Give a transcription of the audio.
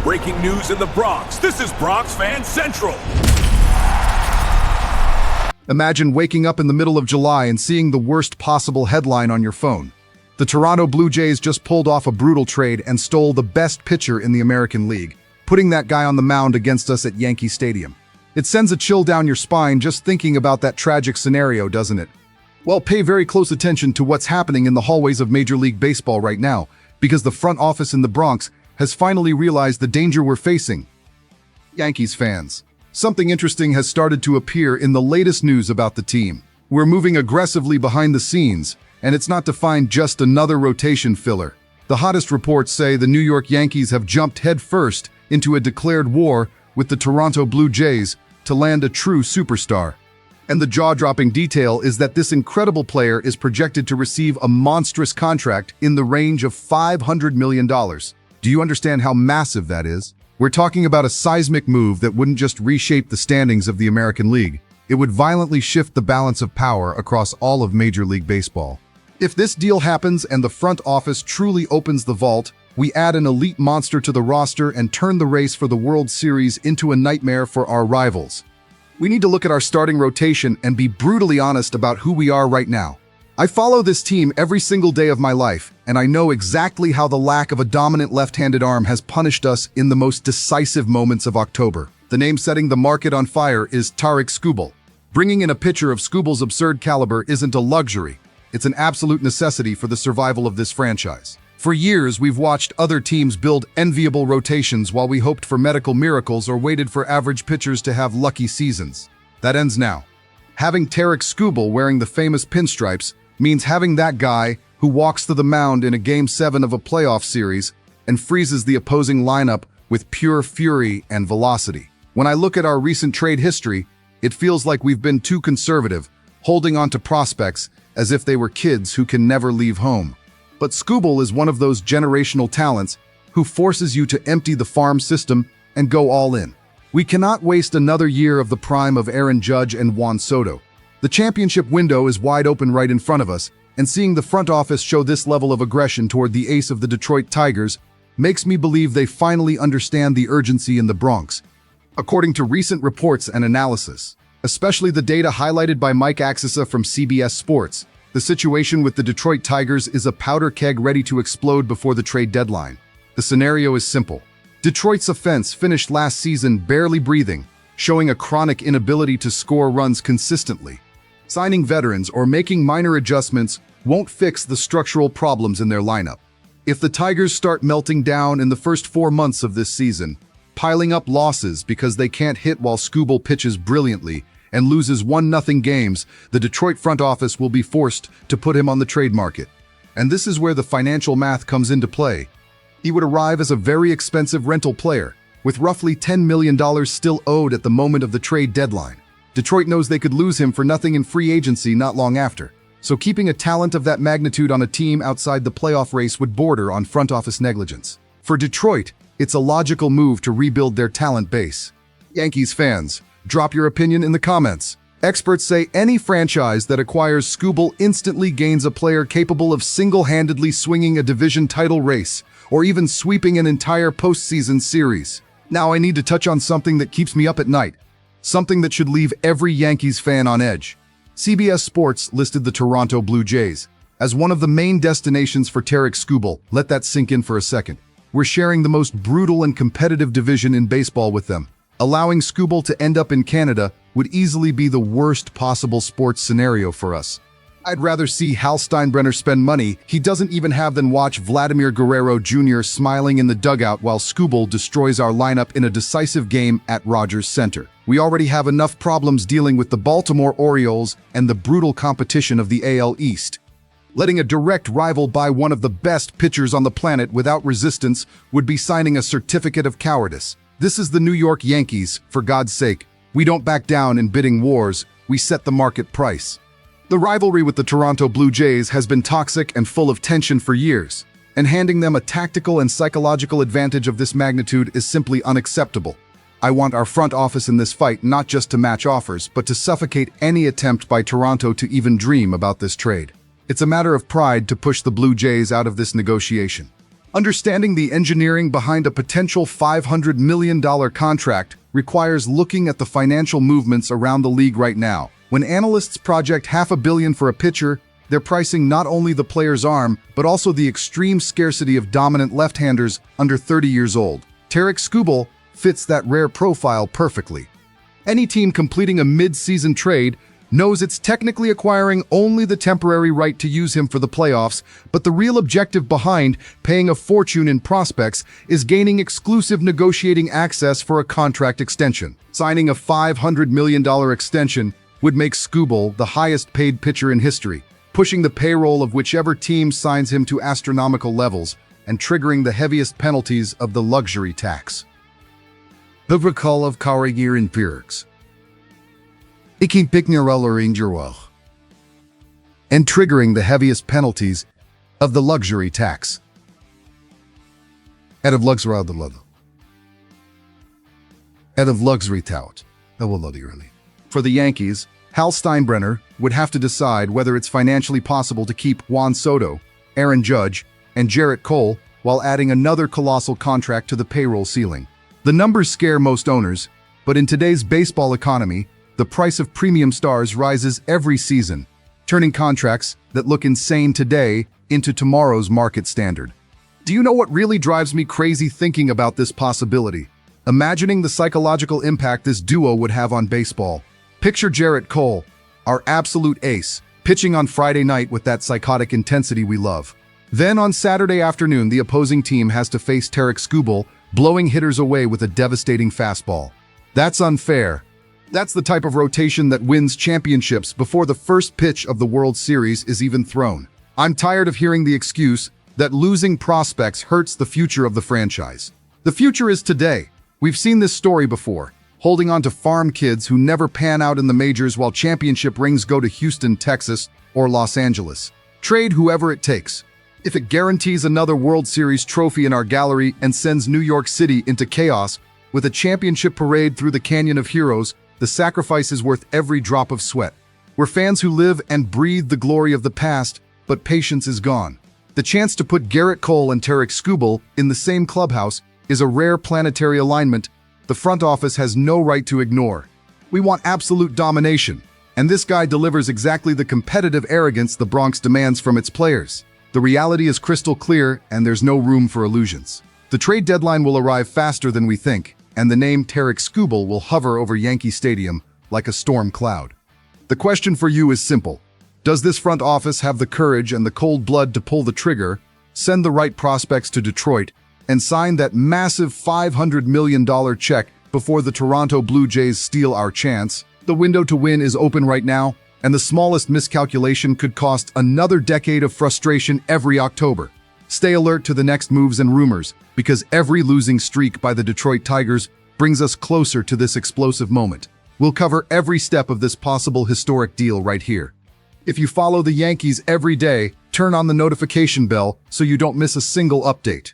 Breaking news in the Bronx. This is Bronx Fan Central. Imagine waking up in the middle of July and seeing the worst possible headline on your phone. The Toronto Blue Jays just pulled off a brutal trade and stole the best pitcher in the American League, putting that guy on the mound against us at Yankee Stadium. It sends a chill down your spine just thinking about that tragic scenario, doesn't it? Well, pay very close attention to what's happening in the hallways of Major League Baseball right now, because the front office in the Bronx has finally realized the danger we're facing. Yankees fans, something interesting has started to appear in the latest news about the team. We're moving aggressively behind the scenes, and it's not to find just another rotation filler. The hottest reports say the New York Yankees have jumped headfirst into a declared war with the Toronto Blue Jays to land a true superstar. And the jaw-dropping detail is that this incredible player is projected to receive a monstrous contract in the range of $500 million. Do you understand how massive that is? We're talking about a seismic move that wouldn't just reshape the standings of the American League. It would violently shift the balance of power across all of Major League Baseball. If this deal happens and the front office truly opens the vault, we add an elite monster to the roster and turn the race for the World Series into a nightmare for our rivals. We need to look at our starting rotation and be brutally honest about who we are right now. I follow this team every single day of my life, and I know exactly how the lack of a dominant left-handed arm has punished us in the most decisive moments of October. The name setting the market on fire is Tarik Skubal. Bringing in a pitcher of Skubal's absurd caliber isn't a luxury. It's an absolute necessity for the survival of this franchise. For years, we've watched other teams build enviable rotations while we hoped for medical miracles or waited for average pitchers to have lucky seasons. That ends now. Having Tarik Skubal wearing the famous pinstripes means having that guy who walks to the mound in a Game 7 of a playoff series and freezes the opposing lineup with pure fury and velocity. When I look at our recent trade history, it feels like we've been too conservative, holding on to prospects as if they were kids who can never leave home. But Skubal is one of those generational talents who forces you to empty the farm system and go all in. We cannot waste another year of the prime of Aaron Judge and Juan Soto. The championship window is wide open right in front of us, and seeing the front office show this level of aggression toward the ace of the Detroit Tigers makes me believe they finally understand the urgency in the Bronx. According to recent reports and analysis, especially the data highlighted by Mike Axisa from CBS Sports, the situation with the Detroit Tigers is a powder keg ready to explode before the trade deadline. The scenario is simple. Detroit's offense finished last season barely breathing, showing a chronic inability to score runs consistently. Signing veterans or making minor adjustments won't fix the structural problems in their lineup. If the Tigers start melting down in the first 4 months of this season, piling up losses because they can't hit while Skubal pitches brilliantly and loses 1-0 games, the Detroit front office will be forced to put him on the trade market. And this is where the financial math comes into play. He would arrive as a very expensive rental player, with roughly $10 million still owed at the moment of the trade deadline. Detroit knows they could lose him for nothing in free agency not long after, so keeping a talent of that magnitude on a team outside the playoff race would border on front office negligence. For Detroit, it's a logical move to rebuild their talent base. Yankees fans, drop your opinion in the comments. Experts say any franchise that acquires Skubal instantly gains a player capable of single-handedly swinging a division title race, or even sweeping an entire postseason series. Now I need to touch on something that keeps me up at night. Something that should leave every Yankees fan on edge. CBS Sports listed the Toronto Blue Jays as one of the main destinations for Tarik Skubal. Let that sink in for a second. We're sharing the most brutal and competitive division in baseball with them. Allowing Skubal to end up in Canada would easily be the worst possible sports scenario for us. I'd rather see Hal Steinbrenner spend money he doesn't even have than watch Vladimir Guerrero Jr. smiling in the dugout while Skubal destroys our lineup in a decisive game at Rogers Center. We already have enough problems dealing with the Baltimore Orioles and the brutal competition of the AL East. Letting a direct rival buy one of the best pitchers on the planet without resistance would be signing a certificate of cowardice. This is the New York Yankees, for God's sake. We don't back down in bidding wars, we set the market price. The rivalry with the Toronto Blue Jays has been toxic and full of tension for years, and handing them a tactical and psychological advantage of this magnitude is simply unacceptable. I want our front office in this fight not just to match offers, but to suffocate any attempt by Toronto to even dream about this trade. It's a matter of pride to push the Blue Jays out of this negotiation. Understanding the engineering behind a potential $500 million contract requires looking at the financial movements around the league right now. When analysts project $500 million for a pitcher, they're pricing not only the player's arm, but also the extreme scarcity of dominant left-handers under 30 years old. Tarik Skubal fits that rare profile perfectly. Any team completing a mid-season trade knows it's technically acquiring only the temporary right to use him for the playoffs, but the real objective behind paying a fortune in prospects is gaining exclusive negotiating access for a contract extension. Signing a $500 million extension would make Skubal the highest-paid pitcher in history, pushing the payroll of whichever team signs him to astronomical levels and triggering the heaviest penalties of the luxury tax. The recall of Carrier in Pyrrhus. And triggering the heaviest penalties of the luxury tax. Out of luxury tout. For the Yankees, Hal Steinbrenner would have to decide whether it's financially possible to keep Juan Soto, Aaron Judge, and Jarrett Cole while adding another colossal contract to the payroll ceiling. The numbers scare most owners, but in today's baseball economy, the price of premium stars rises every season, turning contracts that look insane today into tomorrow's market standard. Do you know what really drives me crazy thinking about this possibility? Imagining the psychological impact this duo would have on baseball. Picture Jarrett Cole, our absolute ace, pitching on Friday night with that psychotic intensity we love. Then on Saturday afternoon, the opposing team has to face Tarik Skubal, blowing hitters away with a devastating fastball. That's unfair. That's the type of rotation that wins championships before the first pitch of the World Series is even thrown. I'm tired of hearing the excuse that losing prospects hurts the future of the franchise. The future is today. We've seen this story before, holding on to farm kids who never pan out in the majors while championship rings go to Houston, Texas, or Los Angeles. Trade whoever it takes. If it guarantees another World Series trophy in our gallery and sends New York City into chaos with a championship parade through the Canyon of Heroes, the sacrifice is worth every drop of sweat. We're fans who live and breathe the glory of the past, but patience is gone. The chance to put Gerrit Cole and Tarik Skubal in the same clubhouse is a rare planetary alignment the front office has no right to ignore. We want absolute domination, and this guy delivers exactly the competitive arrogance the Bronx demands from its players. The reality is crystal clear, and there's no room for illusions. The trade deadline will arrive faster than we think, and the name Tarik Skubal will hover over Yankee Stadium like a storm cloud. The question for you is simple. Does this front office have the courage and the cold blood to pull the trigger, send the right prospects to Detroit, and sign that massive $500 million check before the Toronto Blue Jays steal our chance? The window to win is open right now, and the smallest miscalculation could cost another decade of frustration every October. Stay alert to the next moves and rumors, because every losing streak by the Detroit Tigers brings us closer to this explosive moment. We'll cover every step of this possible historic deal right here. If you follow the Yankees every day, turn on the notification bell so you don't miss a single update.